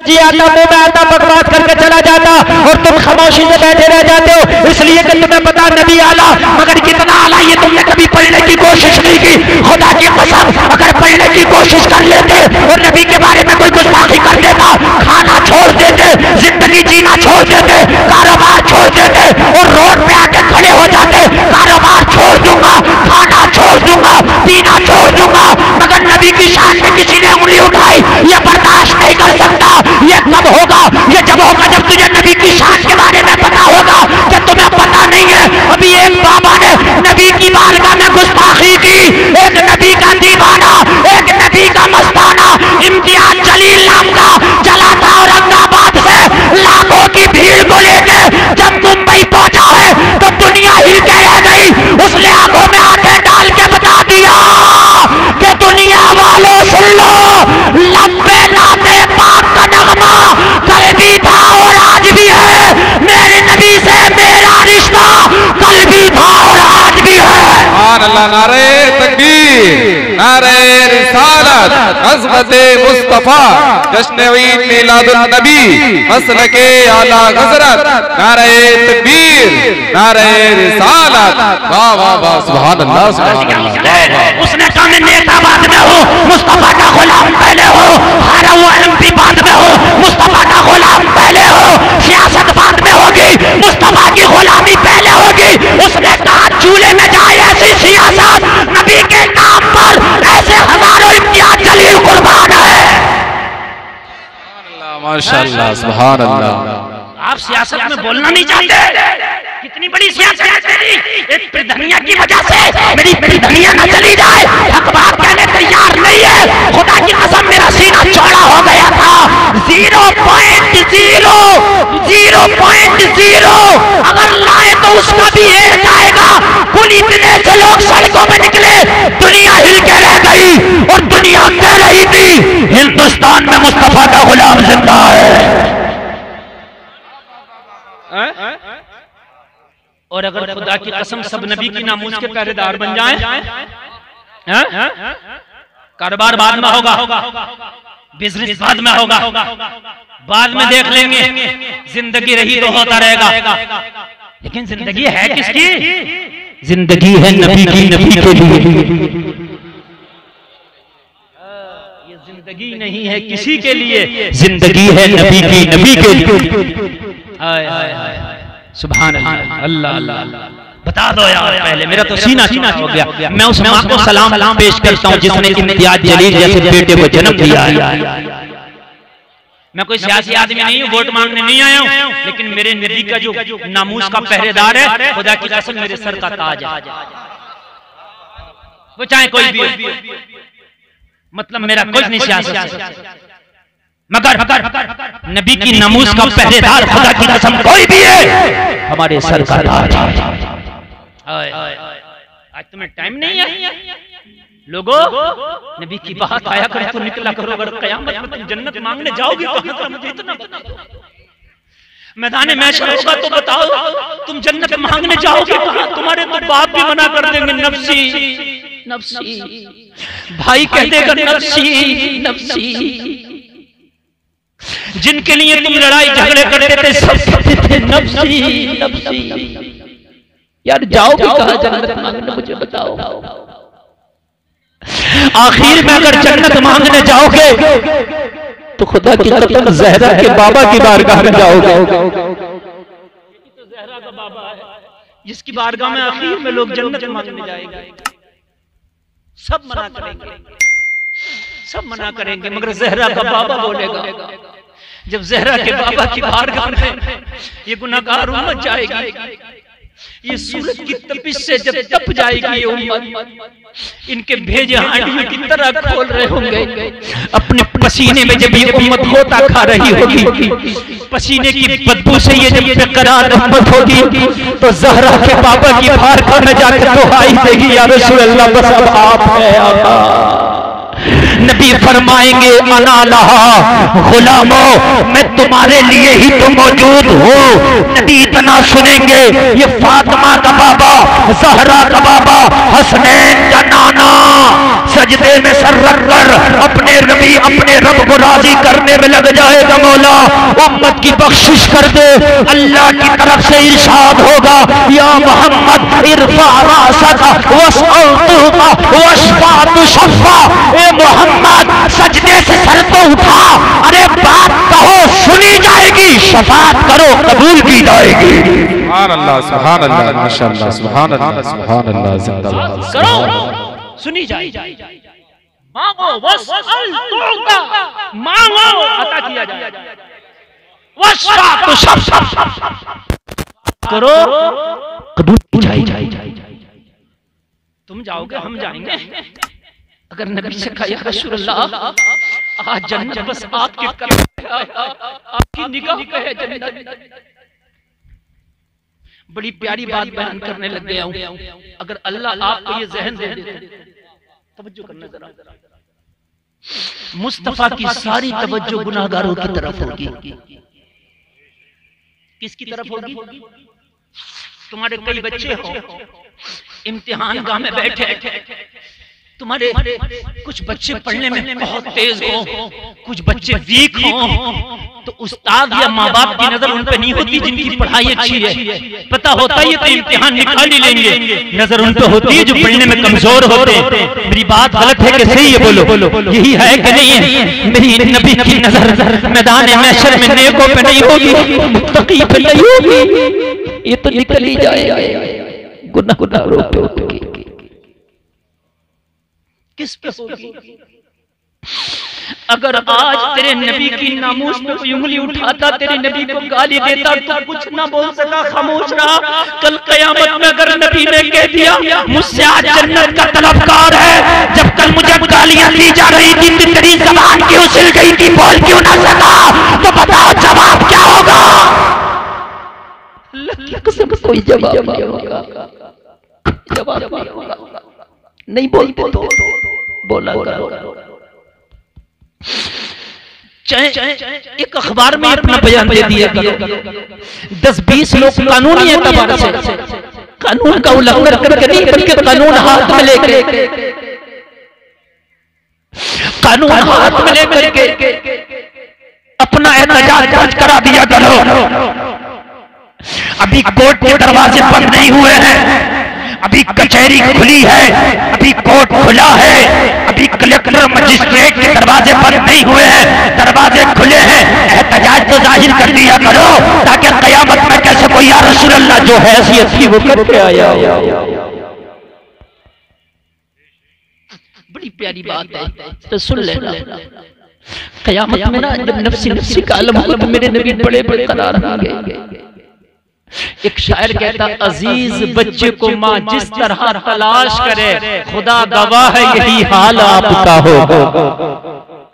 जी आता मुंह में आता बकवास करके चला जाता और तुम खामोशी से बैठे रह जाते हो, इसलिए कि तुम्हें पता नबी आला, मगर कितना आला ये तुमने कभी पढ़ने की कोशिश नहीं की। खुदा की कसम, अगर पढ़ने की कोशिश कर लेते और नबी के बारे में कोई गुस्ताखी कर देता, खाना छोड़ देते, जिंदगी जीना छोड़ देते, कारोबार छोड़ देते और रोड पे आके खड़े हो जाते, कारोबार छोड़ दूंगा, खाना छोड़ दूंगा, पीना छोड़ दूंगा, मगर नबी की शान में किसी ने उंगली उठाई, ये बर्दाश्त नहीं कर सकता। ये कब होगा? ये जब होगा जब तुझे नबी की शान के बारे में पता होगा कि तुम्हें पता नहीं है। अभी एक बाबा ने नबी की बारगाह में गुस्ताखी की, एक नबी का दीवाना, एक नबी का मस्ताना इम्तियाज जलील नाम का चला था औरंगाबाद से लाखों की भीड़ को लेके जब मुंबई पहुंचा है तो दुनिया हिल के रह गई। उसने आंखों में आंखें डाल के बता दिया कि दुनिया वालों सुन लो, लंबे नाते पाक का नगमा कल भी था और आज भी है, मेरे नबी से मेरा रिश्ता कल भी था और आज भी है। अल्लाह, नारे तकबीर, नारे रिसालत, अज़मते मुस्तफा, जश्न ईद मिलादुन नबी, मसलके आला हज़रत, नारे तकबीर, नारे रिसालत। वाह वाह वाह, सुभान अल्लाह, सुभान अल्लाह। उसने कहा मैं नेता बाद में हूँ, मुस्तफा का गुलाम पहले हो, हारा हुआ एमपी बाद में हो, मुस्तफा का गुलाम पहले हो, सियासत बाद में होगी, मुस्तफा की गुलामी पहले होगी। उसने कहा चूल्हे में जाए ऐसी सियासत, नबी के नाम पर ऐसे हजारों इम्तियाज जलील कुर्बान है। माशाअल्लाह, सुभान अल्लाह। आप सियासत में बोलना नहीं चाहते? कितनी बड़ी सियासत है तेरी, एक प्रधानिया की वजह से मेरी प्रधानिया न चली जाए, हक बात कहने तैयार नहीं है। खुदा की कसम मेरा सीना चौड़ा हो गया था। 0.0 अगर लाए तो उसका भी एक जाएगा। कुल इतने से लोग सड़कों में निकले, दुनिया हिल के रह गई और दुनिया कह रही थी हिंदुस्तान में मुस्तफा का गुलाम जिंदा है। और अगर खुदा की कसम सब नबी की नामूस के पहरेदार बन जाएं, कारोबार बाद में होगा, बिजनेस बाद में होगा, बाद में देख लेंगे, जिंदगी रही तो होता रहेगा। लेकिन जिंदगी है किसकी? जिंदगी है नबी की, नबी के लिए। ये जिंदगी नहीं है किसी के लिए, जिंदगी है नबी की, नबी के लिए। सुभान अल्लाह, अल्लाह बता दो यार, पहले मेरा तो सीना हो गया। मैं उस मां को सलाम पेश करता हूँ जिसने इम्तियाज जलील जैसे बेटे को जन्म दिया है। मैं कोई सियासी आदमी नहीं हूँ, वोट मांगने नहीं आया हूँ, लेकिन मेरे नबी का जो नामूस का पहरेदार है, खुदा की कसम मेरे सर का ताज है, वो चाहे कोई भी हो। मतलब मेरा कुछ नहीं सियासत, मगर नबी की नमूस का पहरेदार खुदा की कसम कोई भी है, हमारे सर का ताज। आज तुम्हें टाइम नहीं है लोगों, नबी की बात आया करे तो निकला करो। अगर कयामत में तुम जन्नत मांगने जाओगे तो मुझे इतना बता दो, मैदान महशर होगा तो बताओ तुम जन्नत मांगने जाओगे कहां? तुम्हारे तो बाप भी मना कर देंगे, नफ्सी नफ्सी, भाई कह देगा नफ्सी नफ्सी। जिनके लिए तुम लड़ाई झगड़े करते थे सब कहते थे नफ्सी नफ्सी। यार जाओगे कहां जन्नत मांगने, मुझे बताओ। आखिर में अगर जन्नत मांगने जाओगे तो खुदा की कसम ज़हरा के बाबा की बारगाह में जाओगे। तो ज़हरा का बाबा है जिसकी बारगाह में आखिर में लोग जन्नत मांगने जाएंगे। सब मना करेंगे, सब मना करेंगे, मगर ज़हरा का बाबा बोलेगा। जब ज़हरा के बाबा की बारगाह में ये गुनाहगार उम्मत जाएगी, ये सूरज की तपिश से जब तप जाएगी ये उम्मत, इनके भेजे हांडियों की तरह खोल रहे होंगे। अपने पसीने में जब ये उम्मत होता खा रही होगी, पसीने की बदबू से ये जब बेकरार उम्मत होगी, तो ज़हरा के बाबा की बारगाह में जाकर दुआई देगी, या रसूल अल्लाह बस अब आप है आका, नबी फरमाएंगे अना लहा गुलामो, मैं तुम्हारे लिए ही तो मौजूद हूँ। नबी इतना सुनेंगे, ये फातिमा का बाबा, ज़हरा का बाबा, हसनैन का नाना सजदे में सर रख कर अपने नबी अपने रब को राजी करने में लग जाएगा। मौला उम्मत की बख्शिश कर दे। अल्लाह की तरफ से इरशाद होगा, या मोहम्मद इरफा रासका वस्अतुका वशफा तुशफ़ा। ए मोहम्मद सजदे से सर तो उठा, अरे बात कहो सुनी जाएगी, शफाअत करो कबूल की जाएगी। सुभान अल्लाह, सुभान अल्लाह, माशाअल्लाह, सुभान अल्लाह, सुभान अल्लाह, जिंदाबाद। करो सुनी जाएगी। मांगो वस्अल तुअता, मांगो अता किया जाएगा। वशफा तुशफ़ा, करो कबूल की जाएगी। तुम जाओगे हम जाएंगे। अगर नबी से कहा या रसूलल्लाह आज जन्नत बस आपके कदम पे, आपकी निगाह पे है जन्नत। बड़ी प्यारी बात बयान करने लग गया हूं। अगर अल्लाह आपको ये ज़हन दे दे, तवज्जो करना जरा, मुस्तफा की सारी तवज्जो गुनाहगारों की तरफ होगी। किसकी तरफ होगी? तुम्हारे कई बच्चे हो इम्तिहान गाह में बैठे, तुम्हारे कुछ बच्चे पढ़ने में बहुत तेज हो, कुछ बच्चे वीक हो, तो उस्ताद या माँ बाप की नजर उन पे नहीं होती जिनकी पढ़ाई अच्छी है। पता होता है ये तो इम्तिहान निकाल ही लेंगे, नजर उन पे होती है जो पढ़ने में कमजोर होते हैं। मेरी बात गलत है कि सही है? बोलो यही है कि नहीं है? मेरी नबी की नजर मैदान महशर में नेकों पे नहीं होगी, मुत्तकी पे नहीं होगी, ये तो निकल ही जाएगा। गुनाहगारों पे होगी। किस पे होगी? अगर आज तेरे नबी की नामूस पे कोई उंगली उठाता, तेरे नबी को गाली देता, तो कुछ ना बोल सका, खामोश रहा। कल कयामत में अगर नबी ने कह दिया मुझसे आज जन्नत का तलबगार है, जब कल मुझे गालियां दी जा रही थी, तेरी ज़बान क्यों सिल गई थी, बोल क्यों ना सका, तो बताओ जवाब क्या होगा? कोई जवाब नहीं होगा, जवाब नहीं होगा। नहीं बोलते तो बोला करो। एक अखबार में अपना बयान दे दिया करो। 10-20 लोग कानूनी एतबार से कानून का उल्लंघन करके नहीं, बल्कि कानून हाथ में लेके, कानून हाथ में लेकर के अपना एहतजाज दर्ज करा दिया करो। अभी कोर्ट के दरवाजे बंद नहीं हुए हैं, अभी कचहरी खुली है, अभी कोर्ट खुला है, अभी कलेक्टर मजिस्ट्रेट के दरवाजे बंद नहीं हुए हैं, दरवाजे खुले हैं। एहतजाज तो जाहिर कर दिया करो, ताकि कयामत में कैसे कोई या रसूल अल्लाह जो हैसियत थी वो करके आया। बड़ी प्यारी बात है, तो सुन लेना। कयामत में ना जब नफ्सी नफ्सी का आलम होगा तो मेरे नबी बड़े बड़े करार होंगे। एक शायर कहता, अजीज बच्चे को माँ जिस तरह तलाश करे, खुदा गवाह है यही हाल आपका हो।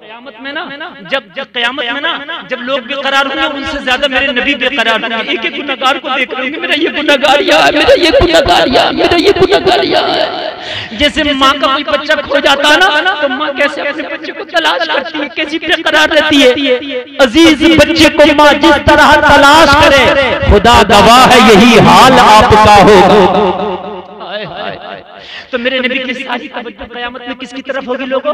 कयामत में ना जब कयामत में ना जब लोग बेकरार होंगे, उनसे ज्यादा मेरे नबी बेकरार होंगे। एक एक गुनहगार को देख रहे होंगे, मेरा ये गुनहगार यहाँ है, मेरा ये गुनहगार यहाँ है, मेरा ये गुनहगार यहाँ है। जैसे माँ का कोई बच्चा खो जाता है ना, तो माँ कैसे अपने बच्चे को तलाश करती है, कैसी बेकरार रहती है। अजीज बच्चे को माँ जिस तरह तलाश करे, खुदा गवाह है यही हाल आपका होगा। तो मेरे नबी की सारी तवज्जो कयामत में किसकी तरफ होगी? लोगों,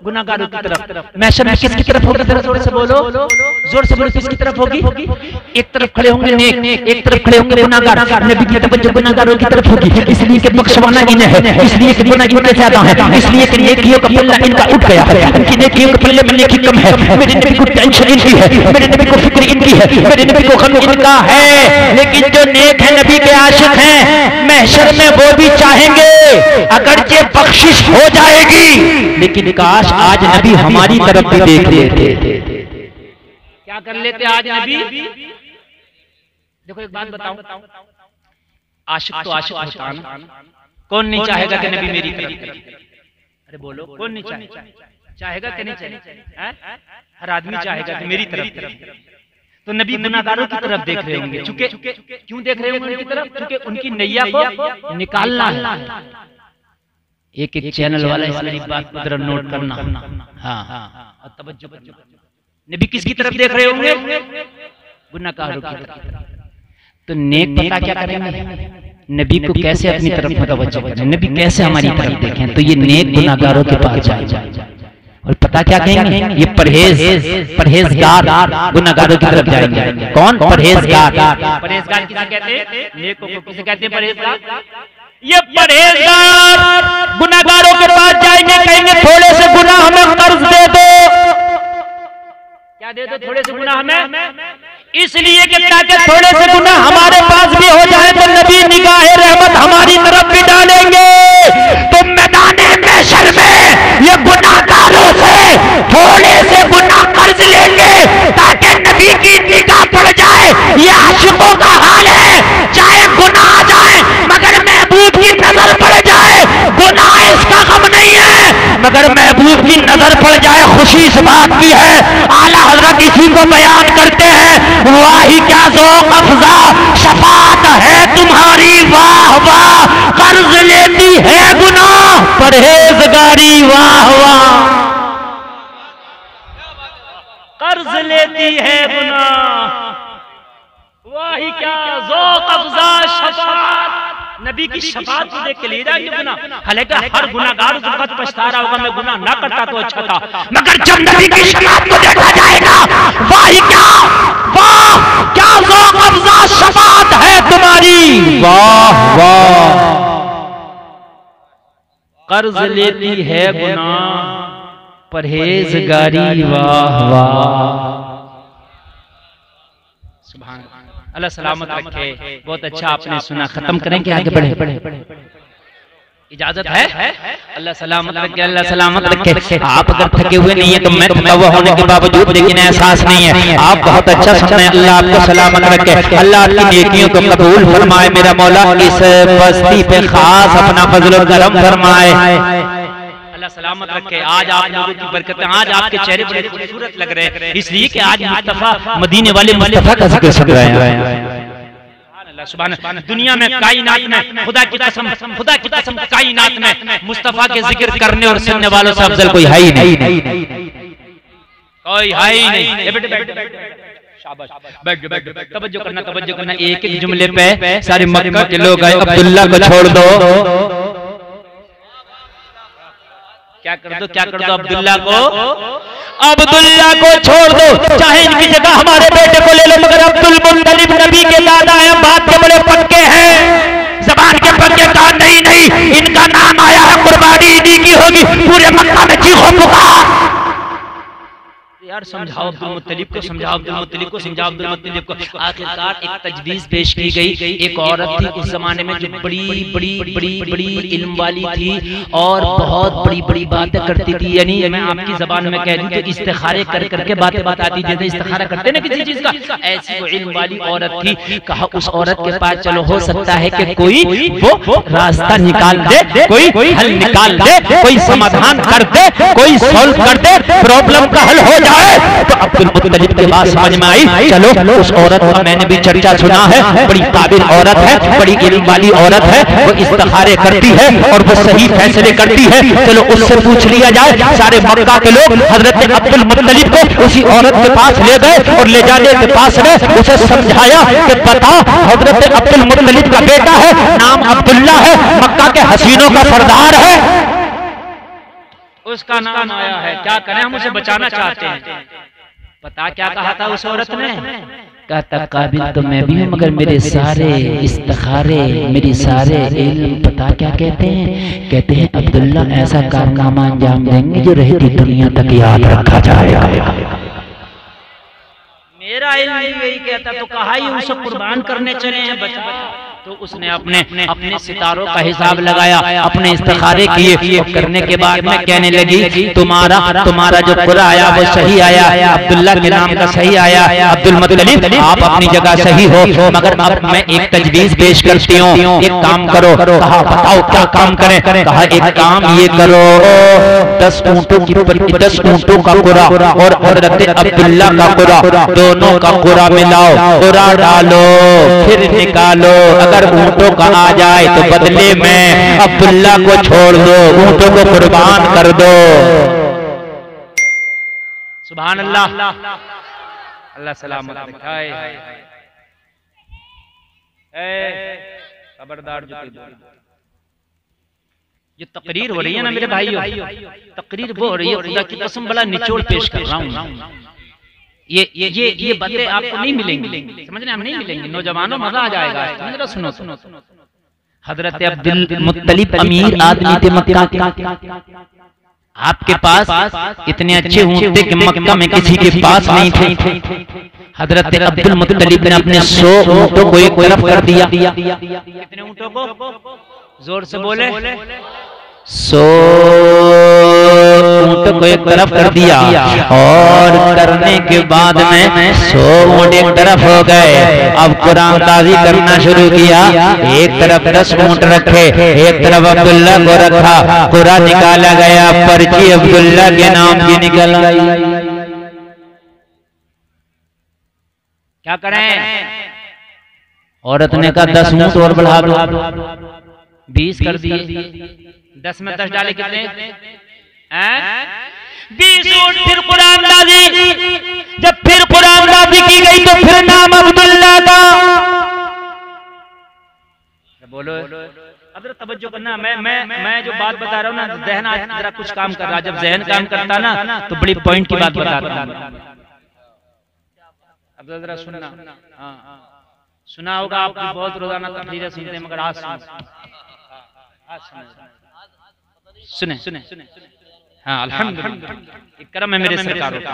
गुनाहगारों की तरफ। महशर में किसकी तरफ होगी? जोर से बोलो, जोर से बोलो, किसकी तरफ होगी? एक तरफ खड़े होंगे नेक, एक तरफ खड़े होंगे गुनाहगार। नबी की तवज्जो गुनाहगारों की तरफ होगी, इसलिए कि बख्शवाना इन्हें है, इसलिए कि गुनाह इनके ज्यादा है, इसलिए कि नेकियों का पल्ला इनका उठ गया है, इनकी नेकियों के पल्ले में नेकी कम है। मेरे नबी को टेंशन इनकी है, मेरे नबी को फिक्र इनकी है, मेरे नबी को गम इनका है। लेकिन जो नेक है, नबी के आशिक हैं, महशर में वो भी चाहेंगे अगरचे बख्शिश हो जाएगी, लेकिन काश आज नबी हमारी तरफ भी देख लेते। क्या कर लेते आज नबी? देखो एक बात बताऊं, आशिक तो आशिक होता है ना। कौन नहीं चाहेगा कि नबी मेरी तरफ? अरे बोलो, कौन नहीं चाहेगा कि नहीं चाहेगा? हर आदमी चाहेगा कि मेरी तरफ। तो नबी गुनाहगारों की तरफ देख रहे होंगे। चूंकि क्यों देख रहे होंगे उनकी तरफ? क्योंकि उनकी नैया को निकालना है। एक एक चैनल वाला इस मेरी बात को जरा नोट करना। हाँ और तवज्जो करना। नबी किसकी तरफ देख रहे होंगे? गुनाहगारों की तरफ। तो नेक पता क्या करेंगे? नबी को कैसे अपनी तरफ मुतवज्जो करें, नबी कैसे हमारी तरफ देखें? तो ये नेक गुनाहगारों के पास जाएंगे और पता क्या कहेंगे? ये परहेजगार गुनाहगारों की तरफ जाएंगे। कौन? परहेजगार। परहेजगार किसे कहते हैं? नेकों को किसे कहते हैं? परहेजगार। ये परहेजगार गुनाहगारों के पास जाएंगे, कहेंगे थोड़े से गुनाह हमें कर्ज दे दो। क्या दे दो? थोड़े से गुनाह हमें, इसलिए कि ताकि थोड़े से गुनाह हमारे पास भी हो जाए तो नबी निगाहे रहमत हमारी तरफ भी डालेंगे। तो मैदाने महशर में ये गुनाहगारों से थोड़े से गुनाह कर्ज लेंगे ताकि नबी की निगाह पड़ जाए। ये आशिकों का हाल है, चाहे गुनाह आ जाए मगर महबूब की नजर पड़ जाए। गुनाह इसका गम नहीं है मगर महबूब की नजर पड़ जाए, खुशी इस बात की है। आला हजरत इसी को बयान करते हैं, वाही क्या ज़ौक़ अफ़ज़ा शफ़ाअत है तुम्हारी, वाह वाह कर्ज लेती है गुनाह परहेजगारी, वाह वाह कर्ज लेती है गुनाह, वाही क्या ज़ौक़ अफ़ज़ा शफ़ाअत। नबी की शफाअत को देख के ले जाएंगे गुनाह। हालांकि हर गुनाहगार उस वक्त पछता रहा होगा, मैं गुनाह ना करता तो अच्छा था, मगर जब नबी की शफाअत को देखा जाएगा, वाह क्या ज़ौक़ अफ़ज़ा शफाअत है तुम्हारी, वाह वाह कर्ज लेती है गुनाह परहेजगारी, वाह वाह। सुभान अल्लाह सलामत रखे। बहुत अच्छा आपने सुना, खत्म करें कि आगे बढ़े? इजाजत है? अल्लाह सलामत रखे, अल्लाह सलामत रखे। आप अगर थके हुए नहीं है तो मैं थका हुआ होने के बावजूद लेकिन एहसास नहीं है, आप बहुत अच्छा सुन रहे हैं। अल्लाह आपको सलामत रखे, अल्लाह आपकी नेकियों को कबूल फरमाए। मेरा मौला इस बस्ती पे खास अपना फजल करम फरमाए, अल्लाह सलामत रखे। आज आप लोगों की बरकतें, आज आपके चेहरे बड़े खूबसूरत लग रहे हैं, इसलिए कि आज मुस्तफा मदीने वाले मुस्तफा का जिक्र सुन रहे हैं। सुभान अल्लाह। दुनिया में कायनात में खुदा की कसम कायनात में मुस्तफा के जिक्र करने और सुनने वालों से अफजल कोई है ही नहीं, कोई है ही नहीं। शाबाश, बैठ। तवज्जो करना। एक एक जुमले पे सारे मक्का के लोग आए। अब्दुल्ला को छोड़ दो, क्या कर दो? अब्दुल्ला को छोड़ दो, चाहे इनकी जगह हमारे बेटे को ले लो, मगर अब्दुल मुत्तलिब नबी के दादा हैं, बात के बड़े पक्के हैं, जबान के पक्के का नहीं, इनका नाम आया है, कुर्बानी इन्हीं की होगी। पूरे मक्का में चीखो पुकार, यार समझाओ अब्दुल मुत्तलिब को, समझाओ अब्दुल मुत्तलिब को। आखिरकार एक तजवीज़ पेश की गई। एक औरत थी उस जमाने में जो बड़ी इल्म वाली थी और बहुत बड़ी बातें करती थी। यानी मैं आपकी जबान में कह दूं तो इस्तिखारे करके बातें बताती, जैसे इस्तिखारा करते ना किसी चीज का, ऐसी वो इल्म वाली औरत थी। कहा उस औरत के पास चलो, हो सकता है कि कोई वो रास्ता निकाल दे, कोई हल निकाल दे, कोई समाधान कर दे, कोई सॉल्व कर दे, प्रॉब्लम का हल हो जाए। तो अब्दुल मुत्तलिब के बाद समझ में आई, चलो उस औरत का मैंने भी चर्चा सुना है, बड़ी काबिल औरत है, बड़ी इल्म वाली औरत है, वो इस्तिखारे करती है और वो सही फैसले करती है, चलो उससे पूछ लिया जाए। सारे मक्का के लोग हजरत अब्दुल मुत्तलिब को उसी औरत के पास ले गए और ले जाने के पास में उसे समझाया कि बता, हजरत अब्दुल मुत्तलिब का बेटा है, नाम अब्दुल्ला है, मक्का के हसीनों का सरदार है, उसका नाम आया है, क्या करें, हम उसे बचाना चाहते हैं। पता क्या कहा था उस औरत ने? कहता काबिल तो मैं भी हूँ, मगर मेरे सारे इस्तिखारे, मेरी सारे इल्म पता क्या कहते हैं? कहते हैं अब्दुल्ला ऐसा कारनामा अंजाम देंगे जो रहती दुनिया तक याद रखा जाएगा। मेरा इल्म यही कहता, तो कहा ही उसे कुर्बान करने चले हैं बचा। तो उसने अपने सितारों का हिसाब लगाया, अपने इस्तिखारे किए, करने के बाद में कहने लगी तुम्हारा जो कुरा आया वो सही आया, अब्दुल्ला के नाम का सही आया, अब्दुल मुत्तलिब आप अपनी जगह सही हो, मगर अब मैं एक तजवीज पेश करती हूँ, एक काम करो। कहा बताओ क्या काम करें? कहा एक काम ये करो, 10 ऊंटों का कुरा और हजरत अब्दुल्ला का कुरा, दोनों का कुरा मिलाओ, कुरा डालो, फिर निकालो, अगर ऊंटों का आ जाए तो बदले में अब्दुल्ला को छोड़ दो, ऊंटों को कुर्बान कर दो। सुभान अल्लाह, अल्लाह सलामत रखे। खबरदार जो ये तकरीर हो रही है ना मेरे भाइयों, तकरीर वो हो रही है, खुदा की कसम बड़ा निचोड़ पेश कर रहा हूँ। ये बातें आपको नहीं मिलेंगी, समझ रहे, हम नहीं मिलेंगी। नौजवानों मजा आ जाएगा, समझ रहे, सुनो सुनो। हजरत अब्दुल मुत्तलिब अमीर आदमी थे मक्का के, आपके पास इतने अच्छे ऊंट थे कि मक्का में किसी के पास नहीं थे। हजरत अब्दुल मुत्तलिब ने अपने 100 ऊंटों को एक तरफ कर दिया। कितने ऊंटों को? जोर से बोले। 100 ऊंटों को एक तरफ कर दिया और करने के बाद में 100 ऊंट एक तरफ हो गए। अब कुरान ताज़ी करना शुरू किया। एक तरफ 10 ऊंट रखे, एक तरफ अब्दुल्ला को रखा। कुरान निकाला गया, पर्ची अब्दुल्ला के नाम की निकल आई। क्या करें? औरत ने कहा 10 ऊंट और बढ़ा दो, 20 कर दिए। 10 में 10 डाले कितने? 20 ऊंट। फिर कुरान नाज़िल, जब फिर कुरान नाज़िल की गई तो फिर नाम अब्दुल्ला का। बोलो अब तवज्जो करना, मैं जो बात बता रहा हूँ ना, जहन आज जरा कुछ काम कर रहा। जब जहन काम करता ना तो बड़ी पॉइंट की बात बताता हूँ। अब जरा सुनना। हाँ, सुना होगा आपकी बहुत रोजाना तकरीरें सुनते हैं, मगर आज सुने सुने। हाँ अल्हम्दुलिल्लाह, करम है मेरे सरकार का,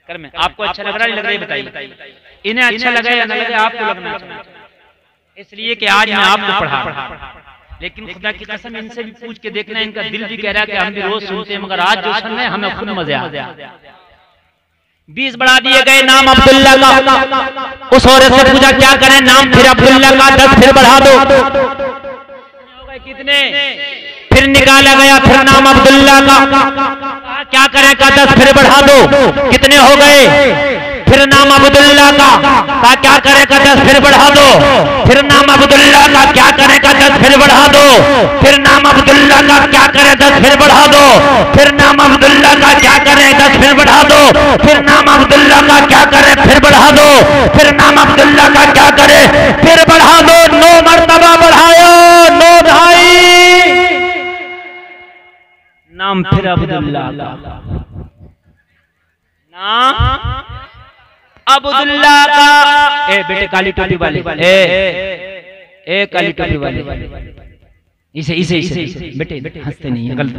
करम है। आपको अच्छा लग रहा है, लग रहा है बताइए। इन्हें अच्छा लगे या न लगे, आपको लगना चाहिए, इसलिए कि आज मैं आपको पढ़ा। लेकिन खुदा की कसम इनसे भी पूछ के देखना, इनका दिल भी कह रहा है कि हम भी रोज सुनते हैं, मगर आज जो सुन रहे हैं हमें खुद मजे आ गया। 20 बढ़ा दिए गए, नाम अब्दुल्ला का। उस औरत से पूछा क्या करें, नाम फिर अब्दुल्ला का 10 फिर बढ़ा दो। कितने? फिर निकाला गया, फिर नाम अब्दुल्ला का। क्या करें का 10 फिर बढ़ा दो। कितने हो गए? फिर नाम अब्दुल्ला का। क्या करें का 10 फिर बढ़ा दो। फिर नाम अब्दुल्ला का। क्या करें का 10 फिर बढ़ा दो। फिर नाम अब्दुल्ला का। क्या करें 10 फिर बढ़ा दो। फिर नाम अब्दुल्ला का। क्या करें 10 फिर बढ़ा दो। फिर नाम अब्दुल्ला का। क्या करें फिर बढ़ा दो। फिर नाम अब्दुल्ला का। क्या करे फिर बढ़ा दो। 9 मरतबा बढ़ाया, 9 ढाई, नाम फिर अब्दुल्ला का। नाम अब्दुल्ला का। ए बेटे काली टोपी वाले, ए काली टोपी वाले, इसे इसे इसे बेटे हंसते नहीं है, गलत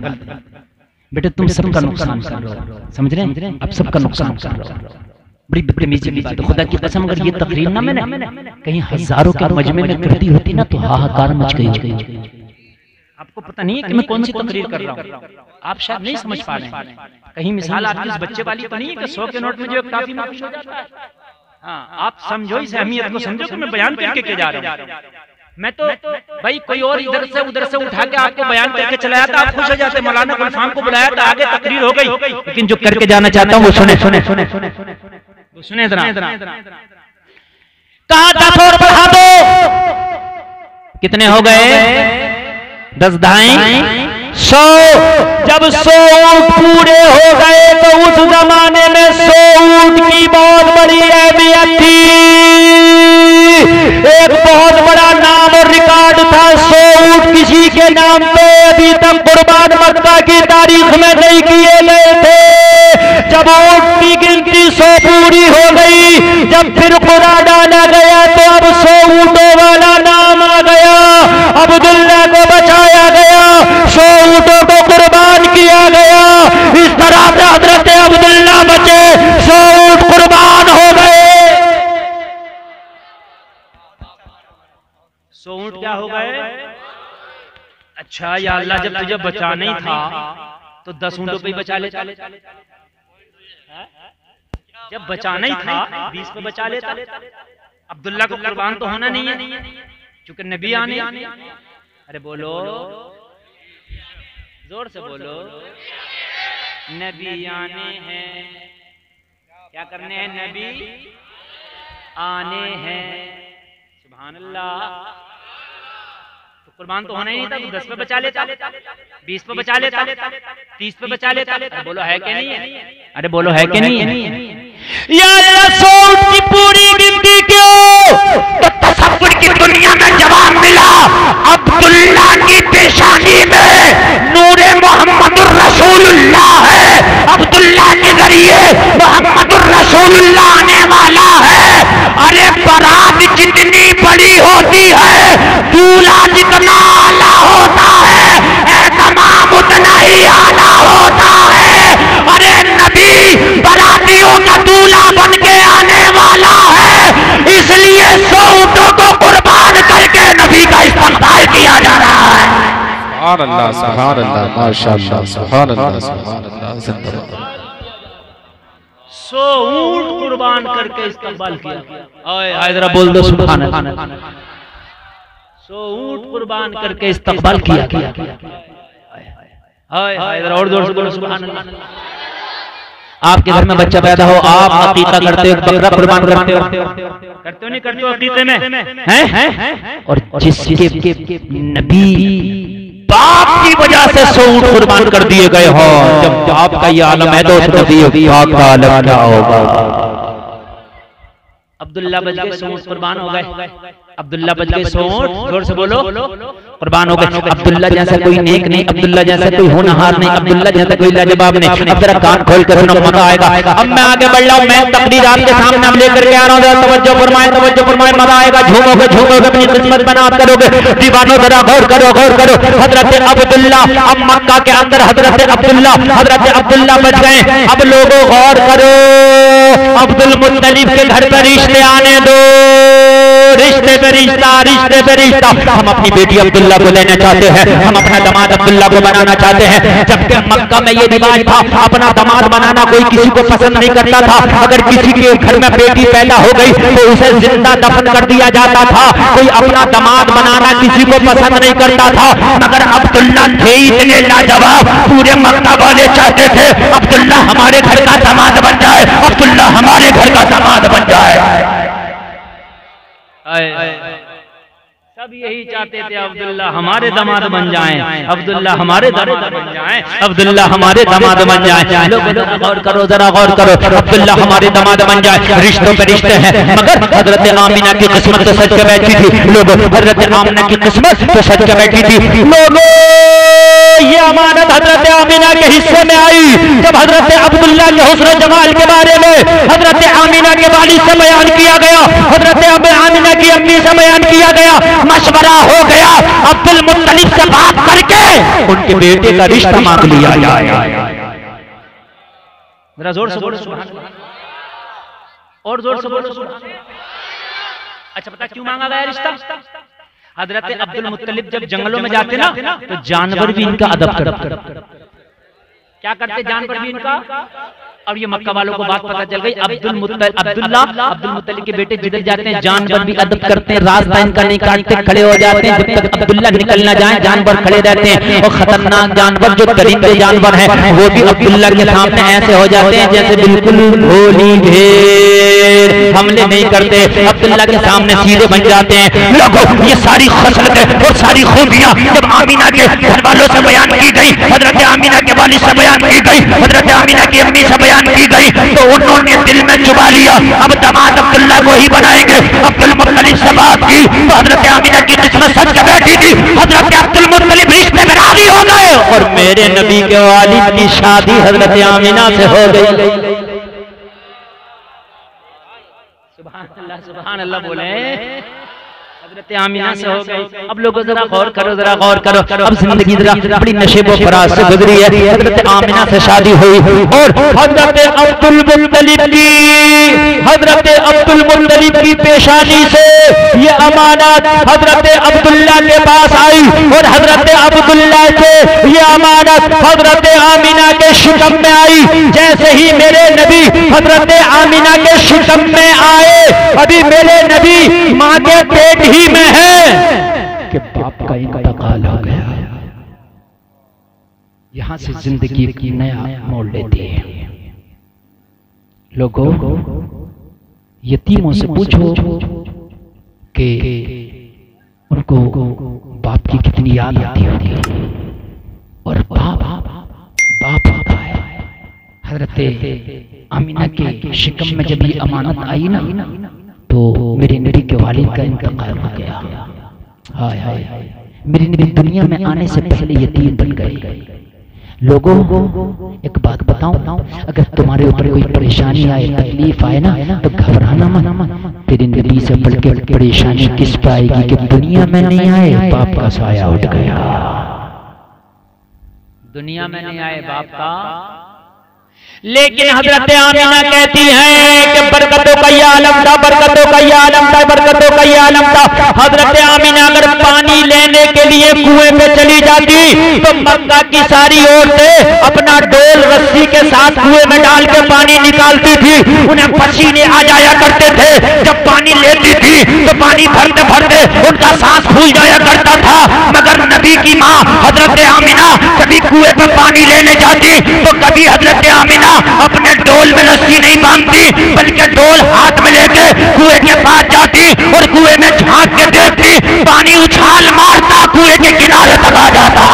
बेटे, तुम सबका नुकसान कर रहे हो, समझ रहे हैं? आप सबका नुकसान कर रहे हो, बड़ी बदतमीजी की बात है। खुदा की कसम अगर ये तकरीर ना मैंने कहीं हजारों के मजमे में करती होती ना तो हाहाकार मच गई। आपको पता नहीं है कि मैं कौन सी तकरीर कर रहा हूँ, आप शायद नहीं समझ पा रहे हैं। कहीं मिसाल आपकी उस बच्चे वाली तो नहीं है कि 100 के नोट में जो काफी में खुश हो जाता है। हाँ, आप समझो इस अहमियत को, समझो कि मैं बयान करके के जा रहा हूँ। मैं तो भाई कोई और इधर से उधर से उठा के आपको बयान करके चलाया था, आप खुश हो जाते। मौलाना गुलफाम को बुलाया था, आगे तकरीर हो गई, लेकिन जो करके जाना चाहता हूँ वो सुने सुने सुने सुने इधर। कहा 10 और बढ़ा दो। कितने हो गए? 10 ढाई 100। जब 100 ऊंट पूरे हो गए तो उस जमाने में 100 ऊंट की बहुत बड़ी अहमियत थी। एक बहुत बड़ा नाम और रिकॉर्ड था। 100 ऊंट किसी के नाम पे अभी तक कुर्बान मक्का की तारीख में नहीं किए गए थे। जब ऊंट की गिनती 100 पूरी हो गई, जब फिर खुदा डाला गया तो अब 100 ऊंटों वाला नाम आ गया। अब्दुल्ला को बचाया गया, 100 ऊंटों को कुर्बान किया गया। इस तरह से हजरत अब्दुल्ला बचे, 100 ऊंट कुर्बान हो गए। 100 ऊंट क्या हो गए? अच्छा या अल्लाह, जब तुझे बचाना ही था तो 10 ऊंटों पे ही बचा लेता। जब बचाना ही था 20 पे बचा लेता। अब्दुल्ला को कुर्बान तो होना नहीं है, क्योंकि नबी आने। अरे बोलो, जोर से बोलो, नबी आने हैं। क्या करने हैं? नबी आने हैं। सुभान अल्लाह। कुर्बान तो होना ही था, 10 पे बचा लेता, 20 पे बचा लेता, 30 पे बचा लेता। बोलो है कि नहीं है? अरे बोलो है कि नहीं है? यार सूट की पूरी गिनती क्यों? तो तसव्वुर की दुनिया में जवाब मिला, अब्दुल्ला की पेशानी में नूरे मोहम्मदुर रसूलुल्लाह है, अब्दुल्ला के जरिए मोहम्मदुर रसूलुल्लाह आने वाला है। अरे बारात जितनी बड़ी होती है, दूल्हा जितना आला होता है, एहतमाम उतना ही आला होता है। अरे नबी बारातियों का दूल्हा बन के आने वाला है, इसलिए 100 ऊंटों को कुर्बान करके नबी का इस्तकबाल किया जा रहा है। सुभान अल्लाह, सुभान अल्लाह, माशाअल्लाह, सुभान अल्लाह, सुभान अल्लाह, जिंदाबाद। 100 ऊंट कुर्बान करके इस्तकबाल किया। ओए जरा बोल दो सुभान अल्लाह। 100 ऊंट कुर्बान करके इस्तकबाल किया। जरा और जोर से बोलो सुभान अल्लाह। आपके घर में बच्चा पैदा हो, आप अकीका करते हो, बकरा कुर्बान करते हो? करते हो नहीं करते हो अकीके में? हैं? और जिसके नबी बाप की वजह से 100 ऊंट कुर्बान कर दिए गए हो, जब आपका ये आलम है तो उस नबी का आलम क्या होगा? अब्दुल्ला बच गए 100 ऊंट कुर्बान हो गए। अब्दुल्ला बच गए 100 ऊंट, जोर से बोलो, कुर्बान हो गए। अब्दुल्ला जैसा कोई नेक नहीं, अब्दुल्ला जैसा कोई होनहार नहीं, अब्दुल्ला जैसा कोई लाजवाब नहीं। अब जरा कान खोल कर सुनो, मजा आएगा। अब मैं आगे बढ़ रहा हूं, मैं तकरीर आपके सामने अब लेकर के आ रहा हूं, तवज्जो फरमाए, तवज्जो फरमाए, मजा आएगा। झूमोगे झूमोगे, अपनी किस्मत बनात करोगे। दीवानों जरा गौर करो, गौर करो। हजरत अब्दुल्ला, अब मक्का के अंदर हजरत अब्दुल्ला बच गए। अब लोगों गौर करो, अब्दुल मुत्तलिब के घर पर रिश्ते आने दो, रिश्ते पे रिश्ता, रिश्ते पे रिश्ता। हम अपनी बेटी अब्दुल्ला को लेना चाहते हैं, हम अपना दामाद अब्दुल्ला को बनाना चाहते हैं। जबकि मक्का में ये रिवाज था, अपना दामाद बनाना कोई किसी को पसंद नहीं करता था। अगर किसी के घर में बेटी पैदा हो गई तो उसे जिंदा दफन कर दिया जाता था। कोई अपना दामाद बनाना किसी को पसंद नहीं करता था। मगर अब्दुल्ला थे इतने लाजवाब, पूरे मक्का वाले चाहते थे अब्दुल्ला हमारे घर का दामाद बन जाए, अब्दुल्ला हमारे घर का दामाद बन जाए। सब यही चाहते थे अब्दुल्ला हमारे दामाद बन जाएं, अब्दुल्ला हमारे दामाद बन जाएं, अब्दुल्ला हमारे दामाद बन जाएं। लोग गौर करो, जरा गौर करो, अब्दुल्ला हमारे दामाद बन जाए। रिश्तों पे रिश्ते हैं, मगर हजरत आमिना की किस्मत तो सच के बैठी थी। लोग हजरत आमिना की किस्मत तो सच के बैठी थी। लोगों ये अमानत हजरत आमिना के हिस्से में आई जब हजरत अब्दुल्ला के हुस्न जमाल के बारे में हजरत आमिना के वालिद से बयान किया गया, हजरत आमिना की अम्मी से बयान किया गया। मशवरा हो गया, अब्दुल मुत्तलिब से बात करके उनके बेटे का रिश्ता मांग लिया जाए। जरा जोर से बोलो सुभान अल्लाह, और जोर से बोलो सुभान अल्लाह। अच्छा पता क्यों मांगा गया रिश्ता? हजरत अब्दुल मुत्तलिब जब जंगलों में जाते ना तो जानवर भी इनका अदब करते। क्या करते जानवर भी इनका? अब ये मक्का वालों को बात पता चल गई, अब्दुल मुत्तलिब के बेटे जिधर जाते हैं जानवर भी अदब करते हैं, रास्ता इनका नहीं काटते, खड़े हो जाते हैं। जब तक अब्दुल्ला निकल ना जाए जानवर खड़े रहते हैं। और खतरनाक जानवर जो दरिंदे जानवर हैं वो भी अब्दुल्ला के सामने ऐसे हो जाते हैं जैसे बिल्कुल भोली भेड़, हमले नहीं करते, अब्दुल्ला के सामने सीधे बन जाते हैं। लोगों ये सारी खसलतें और सारी खूबियां जब आमिना के घर वालों से बयान की गई, हजरत आमिना के वालिद से बयान की गई, हजरत आमिना की अम्मी से की गई, तो उन्होंने दिल में चुबा लिया अब दामाद अब्दुल्ला को ही बनाएंगे। अब्दुल मुत्तलिब से बात की तो हजरत आमिना की किस्मत सच के बैठी थी। हजरत अब्दुल मुत्तलिब रिश्ते में राजी हो गए और मेरे नबी के वालिद की शादी हजरत आमिना से हो गई। सुभान अल्लाह बोले, हजरत आमिना से हो गई। अब लोगों जरा गौर करो, जरा गौर करो। अब जिंदगी जरा बड़ी नशेबो फराज से गुजरी है। हजरत आमिना से शादी हुई और हजरत अब्दुल मुत्तलिब की पेशानी से ये अमानत हजरत अब्दुल्ला के पास आई और हजरत अब्दुल्ला से ये अमानत हजरत आमिना के शिकम में आई। जैसे ही मेरे नबी हजरत आमिना के शिकम में आए, अभी मेरे नबी माँ के पेट ही में है कि बाप का इंतकाल हो गया। यहां से जिंदगी की नया मोड़ लेती है। लोगों यतीमों से पूछो कि उनको बाप की कितनी याद आती होगी। और बाप होता है। हजरत आमिना के शिकम में जब ये अमानत आई ना, तो मेरे नबी के वालिद का इंतकाल हो गया। हाय हाय, मेरे नबी दुनिया में आने से पहले यतीम बन गए। लोगों, एक बात बताऊं, अगर तुम्हारे ऊपर कोई परेशानी आए, तकलीफ आए ना, तो घबराना मत। तेरे नबी से बढ़ के परेशानी किस पे आएगी कि दुनिया में नहीं आए, बाप का साया उठ गया। दुनिया में नहीं आए बाप का, लेकिन हजरत आमिना कहती हैं कि बरकतों का ये आलम था, बरकतों का ये आलम था, बरकतों का ये आलम था। हजरत आमिना अगर पानी लेने के लिए कुएं पे चली जाती तो मक्का की सारी औरतें अपना डोल रस्सी के साथ कुएं में डाल के पानी निकालती थी। उन्हें पसीने आ जाया करते थे। जब पानी लेती थी तो पानी भरते भरते उनका सांस फूल जाया करता था। मगर नबी की माँ हजरत आमिना कभी कुएं पे पानी लेने जाती तो कभी हजरत आमिना अपने डोल में रस्सी नहीं बांधती, बल्कि डोल हाथ में लेके कुएं के पास जाती और कुएं में झांक के देखती, पानी उछाल मारता कुएं के किनारे तक आ जाता।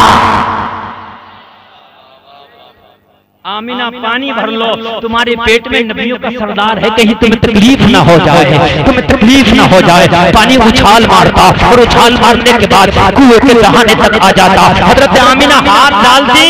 आमिना पानी भर लो, तुम्हारे पेट में नबियों का सरदार है, कहीं तुम्हें तकलीफ ना हो जाए, तुम्हें तकलीफ ना हो जाए। पानी उछाल मारता और उछाल मारने के बाद कुएं के दहाने तक आ जाता। हजरत आमिना हाथ डालती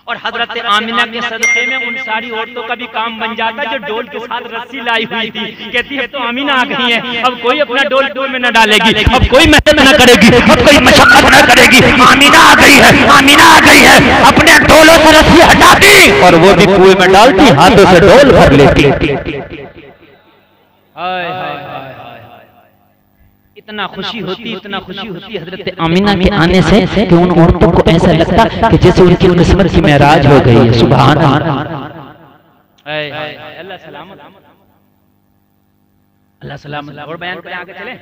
और हजरत आमिना के सदक़े में उन सारी औरतों का भी काम बन जाता जो डोल के साथ रस्सी लाई हुई थी। कहती है तो आमिना आ गई है, अब कोई अपना डोल डोल में न डालेगी, अब कोई मेहनत न करेगी, अब कोई मशक्कत न करेगी। आमिना आ गई है, आमिना आ गई है, अपने डोलों से रस्सी हटाती और वो भी कुएं में डालती, हाथों से डोल भर लेती। इतना खुशी होती, इतना खुशी होती हजरत आमिना के आने से कि उन औरतों को ऐसा लगता कि जैसे उनकी किस्मत की मेराज हो गई है। सुभान अल्लाह, अल्लाह सलामत, अल्लाह सलामत। और बयान करें, आगे चले।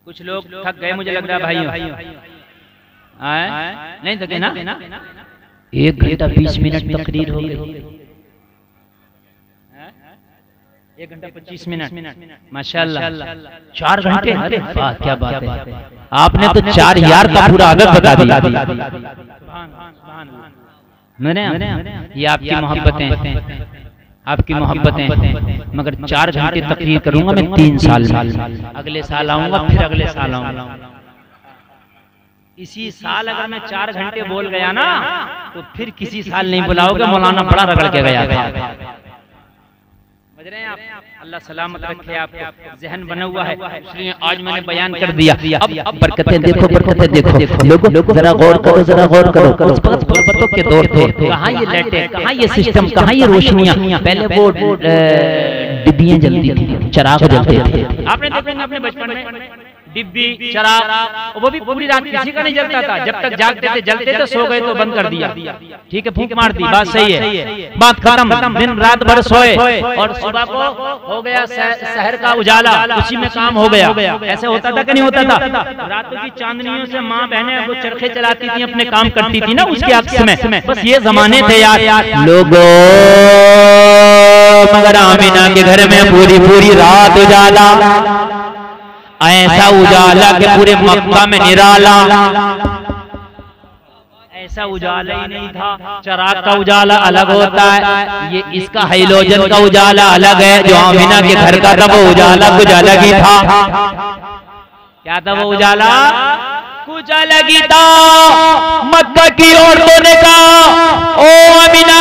कुछ लोग थक गए मुझे लग रहा है भाइयों, नहीं थके ना? 1 घंटा 20 मिनट तकरीर हो गई, 1 घंटा 25 मिनट, माशाल्लाह 4 घंटे। अरे वाह, क्या बात है, आपने तो 4 यार का पूरा आदत बता दिया। ये आपकी मोहब्बतें, आपकी मोहब्बतें। मगर 4 घंटे तकरीर करूंगा मैं 3 साल में, अगले साल आऊंगा, फिर अगले साल आऊंगा। इसी साल अगर मैं 4 घंटे बोल गया ना तो फिर किसी साल नहीं बुलाओगे, मौलाना बड़ा रगड़ के गया था। आप अल्लाह सलामत रखे, आपको जहन बना हुआ है, इसलिए आज मैंने बयान कर दिया। अब बरकतें देखो, बरकतें देखो। लोगों जरा गौर करो, जरा गौर करो। उस वक्त पर्वतों के दौर थे, कहाँ ये लाइटें, कहाँ ये सिस्टम, कहाँ ये रोशनियाँ। पहले वो डिब्बियाँ जलती थी, चिराग जलते थे। आपने देखा अपने बचपन में डिब्बी, चिराग, वो भी पूरी रात किसी का नहीं जलता था। जब तक जागते थे जलते थे, सो गए तो बंद कर दिया। ठीक है, फूंक मार दी, बात सही है, बात खत्म। दिन रात भर सोए और सुबह को हो गया शहर का उजाला, उसी में काम हो गया। ऐसे होता था कि नहीं होता था? रातों की चांदनियों से माँ बहनें वो चरखे चलाती थी, अपने काम करती थी ना उसके अक्स में। बस ये जमाने थे यार लोगों। मगर आमिना के घर में पूरी पूरी रात उजाला, ऐसा उजाला कि पूरे मक्का में निराला। ऐसा उजाला ही नहीं था। चिराग का उजाला अलग होता है, ये इसका हाइलोजन का उजाला अलग है। जो आमिना के घर का था वो उजाला कुछ अलग ही था। क्या था वो उजाला? कुछ अलग ही था। मक्का की औरतों ने कहा, ओ आमिना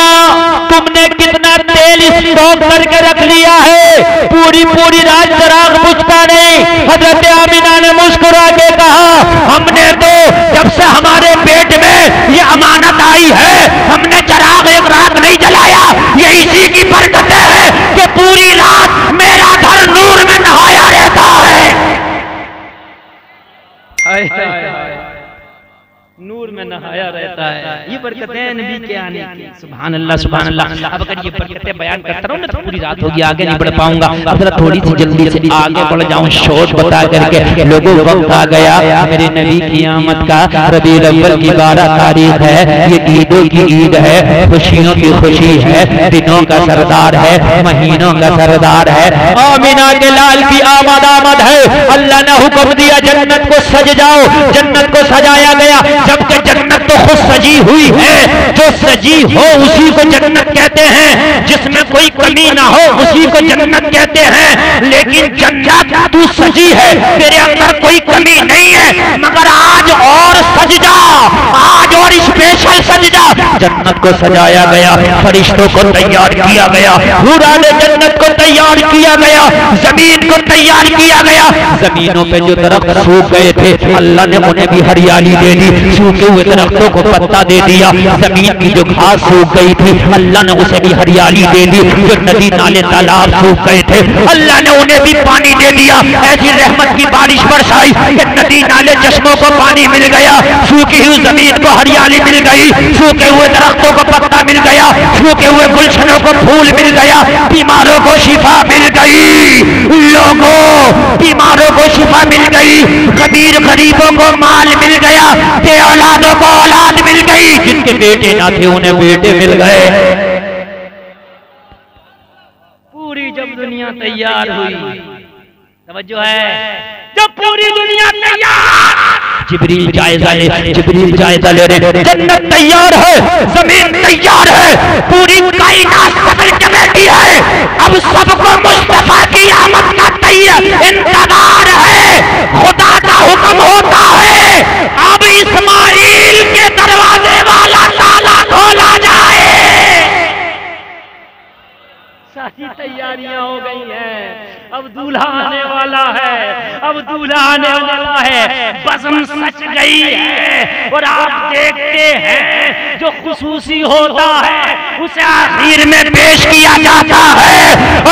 तुमने कितना तेल स्टॉक करके रख लिया है, पूरी पूरी रात चिराग बुझता नहीं। हजरत आमिना ने मुस्कुरा के कहा, हमने तो जब से हमारे पेट में ये अमानत आई है, हमने चिराग एक रात नहीं जलाया। ये इसी की बरकत है कि पूरी रात मेरा घर नूर में नहाया रहता है। नूर में नहाया रहता है। ये बरकतें नबी के आने की। सुभान अल्लाह सुभान अल्लाह। अब अगर ये बरकतें बयान करता रहूं ना तो पूरी रात होगी, आगे नहीं बढ़ पाऊंगा। अब जरा थोड़ी सी जल्दी से आगे बढ़ जाऊं शोध बता करके। लोगों वक्त आ गया मेरे नबी की आमद का। रबीउल अव्वल की 12 तारीख है, ये ईदों की ईद है, खुशियों की खुशी है, दिनों का सरदार है, महीनों का सरदार है। आमिना के लाल की आमद है। अल्लाह ने हुक्म दिया जन्नत को सज जाओ, जन्नत को सजाया गया। जबकि जन्नत तो खुद सजी हुई है, जो सजी हो उसी को जन्नत कहते हैं, जिसमें कोई कमी ना हो उसी को जन्नत कहते हैं। लेकिन जन्नत तू सजी है, तेरे अंदर कोई कमी नहीं है, मगर आज और सज जा, आज और स्पेशल सज जा। जन्नत को सजाया गया, फरिश्तों को तैयार किया गया, हुराने जन्नत को तैयार किया गया, जमीन को तैयार किया गया। जमीनों पे जो दरख्त सूख गए थे अल्लाह ने उन्हें भी हरियाली दे दी, सूखे हुए दरख्तों को पत्ता दे दिया। जमीन की जो घास सूख गई थी अल्लाह ने उसे भी हरियाली दे दी। जो नदी नाले तालाब सूख गए थे अल्लाह ने उन्हें भी पानी दे दिया। ऐसी रहमत की बारिश बरसाई कि नदी नाले चश्मों को पानी मिल गया, सूखी हुई जमीन को हरियाली मिल गई, सूखे हुए दरख्तों को पत्ता मिल गया, सूखे हुए गुलशनों को फूल मिल गया, बीमारों को शिफा मिल गई, लोगों बीमारों को शिफा मिल गई, गरीब गरीबों को माल मिल गया, बे औलादों को औलाद मिल गई, जिनके बेटे ना थे उन्हें बेटे मिल गए। पूरी जब दुनिया तैयार हुई, तवज्जो है, जब पूरी दुनिया तैयार, जिब्रील जायजा ले रहे, जन्नत तैयार है, जमीन तैयार है, पूरी कायनात सफल के बैठी है। अब सबको मुस्तफा की आमद का तैयार इंतजार है, खुदा का हुक्म होता है, अब इस्माइल के दरवाजे वाला ताला खोला जाए। सारी तैयारियां हो गई हैं, अब दूल्हा आने वाला है, अब दूल्हा आने वाला है, बज़म सच गई है। और आप देखते हैं जो खुसूसी होता है उसे आखिर में पेश किया जाता है।